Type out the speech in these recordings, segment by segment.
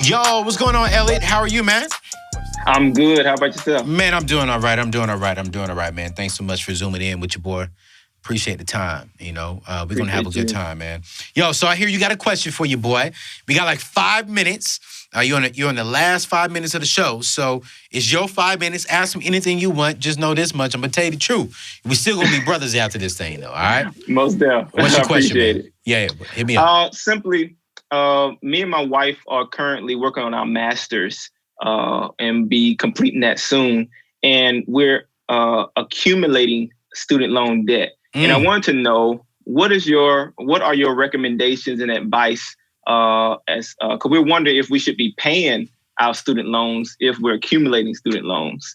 Yo, what's going on, Elliot? How are you, man? I'm good. How about yourself? Man, I'm doing all right, man. Thanks so much for zooming in with your boy. Appreciate the time, we're going to have a good time, man. Yo, so I hear you got a question for you, boy. We got like 5 minutes. You're in the last 5 minutes of the show, so it's your 5 minutes. Ask me anything you want. Just know this much. I'm going to tell you the truth. We still going to be brothers after this thing, though, all right? Most definitely. What's your question, man? It. Yeah, hit me up. Simply, me and my wife are currently working on our master's and be completing that soon. And we're accumulating student loan debt. And I want to know, what are your recommendations and advice because we're wondering if we should be paying our student loans if we're accumulating student loans.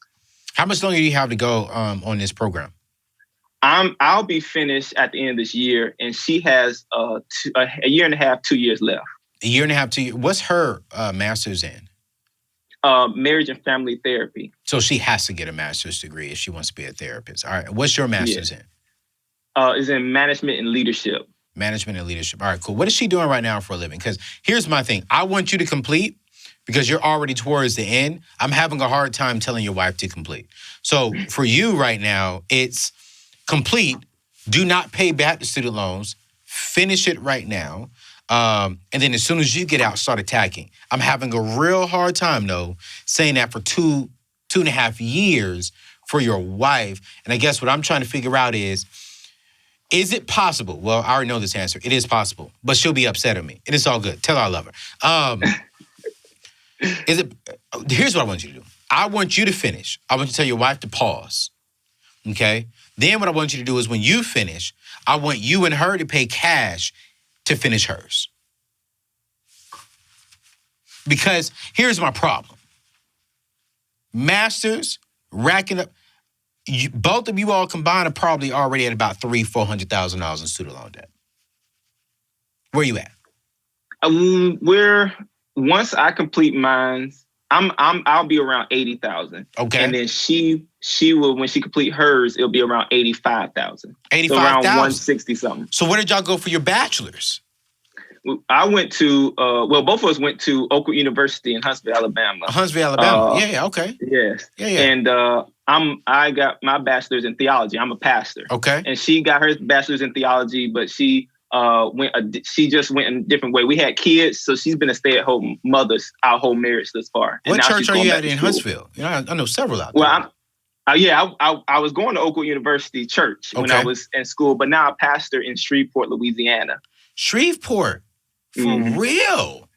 How much longer do you have to go on this program? I'll be finished at the end of this year, and she has a year and a half, 2 years left. A year and a half, 2 years. What's her master's in? Marriage and family therapy. So she has to get a master's degree if she wants to be a therapist. All right. What's your master's in? Is in management and leadership. Management and leadership. All right, cool. What is she doing right now for a living? Because here's my thing. I want you to complete because you're already towards the end. I'm having a hard time telling your wife to complete. So for you right now, it's complete. Do not pay back the student loans. Finish it right now. And then as soon as you get out, start attacking. I'm having a real hard time, though, saying that for two and a half years for your wife. And I guess what I'm trying to figure out is it possible? Well, I already know this answer. It is possible, but she'll be upset at me. And it's all good. Tell her I love her. Here's what I want you to do. I want you to finish. I want you to tell your wife to pause, okay? Then what I want you to do is when you finish, I want you and her to pay cash to finish hers. Because here's my problem. Masters, racking up, both of you all combined are probably already at about $300,000-$400,000 in student loan debt. Where you at? Once I complete mine, I'll be around 80,000. Okay. And then she will, when she complete hers, it'll be around 85,000. 85,000. So around 160 something. So where did y'all go for your bachelor's? I went to both of us went to Oakwood University in Huntsville, Alabama. Yeah, okay. Yes. Yeah. And I got my bachelor's in theology. I'm a pastor. Okay. And she got her bachelor's in theology, but she just went in a different way. We had kids, so she's been a stay-at-home mother our whole marriage thus far. What church are you at in Huntsville? I know several out there. Well, I was going to Oakwood University Church when I was in school, but now I pastor in Shreveport, Louisiana. Shreveport? For real?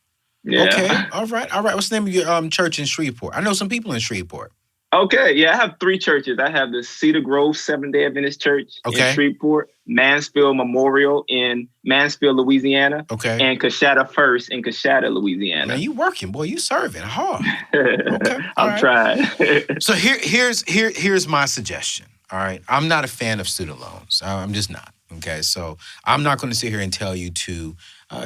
Yeah. Okay. All right. What's the name of your church in Shreveport? I know some people in Shreveport. Okay. Yeah, I have 3 churches. I have the Cedar Grove Seventh-day Adventist Church in Shreveport, Mansfield Memorial in Mansfield, Louisiana, and Coshada First in Coshada, Louisiana. Man, you working, boy. You serving hard. Okay. I'm trying. So here's my suggestion. All right. I'm not a fan of student loans. I'm just not. Okay. So I'm not going to sit here and tell you to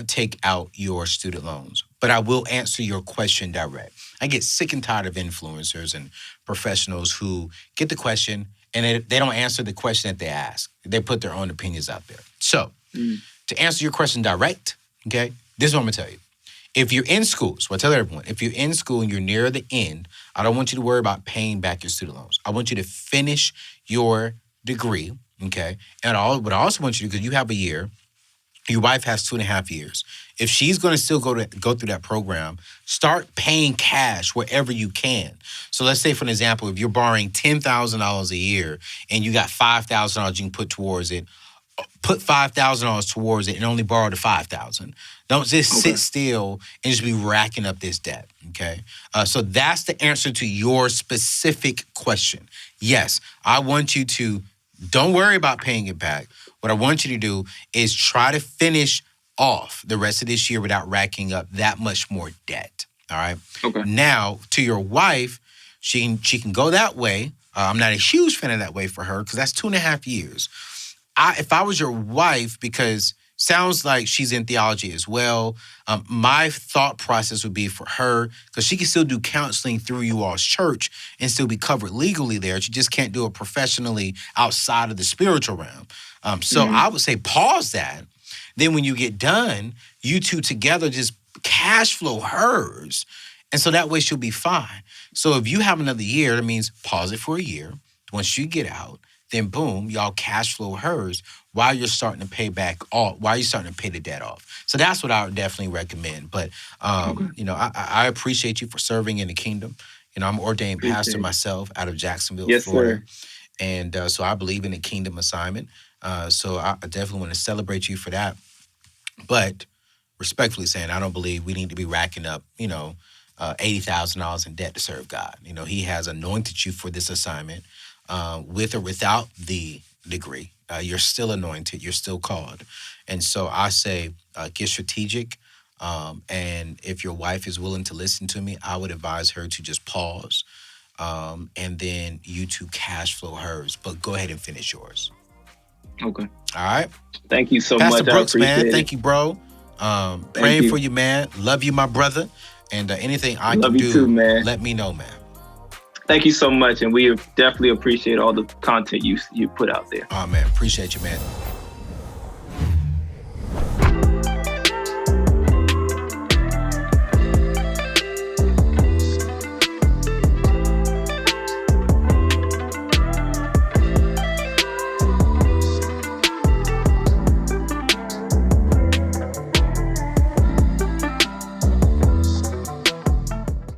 take out your student loans, but I will answer your question direct. I get sick and tired of influencers and professionals who get the question and they don't answer the question that they ask. They put their own opinions out there. So to answer your question direct, okay, this is what I'm going to tell you. If you're in school, so I tell everyone, if you're in school and you're near the end, I don't want you to worry about paying back your student loans. I want you to finish your degree, okay? And what I also want you to do, because you have a year, your wife has 2.5 years. If she's going to still go through that program, start paying cash wherever you can. So let's say, for an example, if you're borrowing $10,000 a year and you got $5,000 you can put towards it, put $5,000 towards it and only borrow the $5,000. Don't just sit still and just be racking up this debt, okay? So that's the answer to your specific question. Yes, I want you to, don't worry about paying it back. What I want you to do is try to finish off the rest of this year without racking up that much more debt, all right? Okay. Now, to your wife, she can go that way. I'm not a huge fan of that way for her because that's 2.5 years. If I was your wife, because sounds like she's in theology as well, my thought process would be for her, because she can still do counseling through you all's church and still be covered legally there. She just can't do it professionally outside of the spiritual realm. So I would say pause that. Then when you get done, you two together just cash flow hers. And so that way she'll be fine. So if you have another year, that means pause it for a year. Once you get out, then boom, y'all cash flow hers while you're starting to pay back all, while you're starting to pay the debt off. So that's what I would definitely recommend. But, you know, I appreciate you for serving in the kingdom. You know, I'm ordained pastor myself out of Jacksonville, Florida. Sir. And so I believe in the kingdom assignment. So I definitely want to celebrate you for that. But respectfully saying, I don't believe we need to be racking up, you know, $80,000 in debt to serve God. You know, He has anointed you for this assignment, with or without the degree. You're still anointed. You're still called. And so I say, get strategic. And if your wife is willing to listen to me, I would advise her to just pause, and then you two cash flow hers. But go ahead and finish yours. Okay. All right. Thank you so Pastor much. Brooks, I appreciate man. it. Thank you, bro. Praying for you, man. Love you, my brother. And anything I Love can you do, too, man. let me know, man. Thank you so much. And we definitely appreciate all the content you put out there. Oh, man. Appreciate you, man.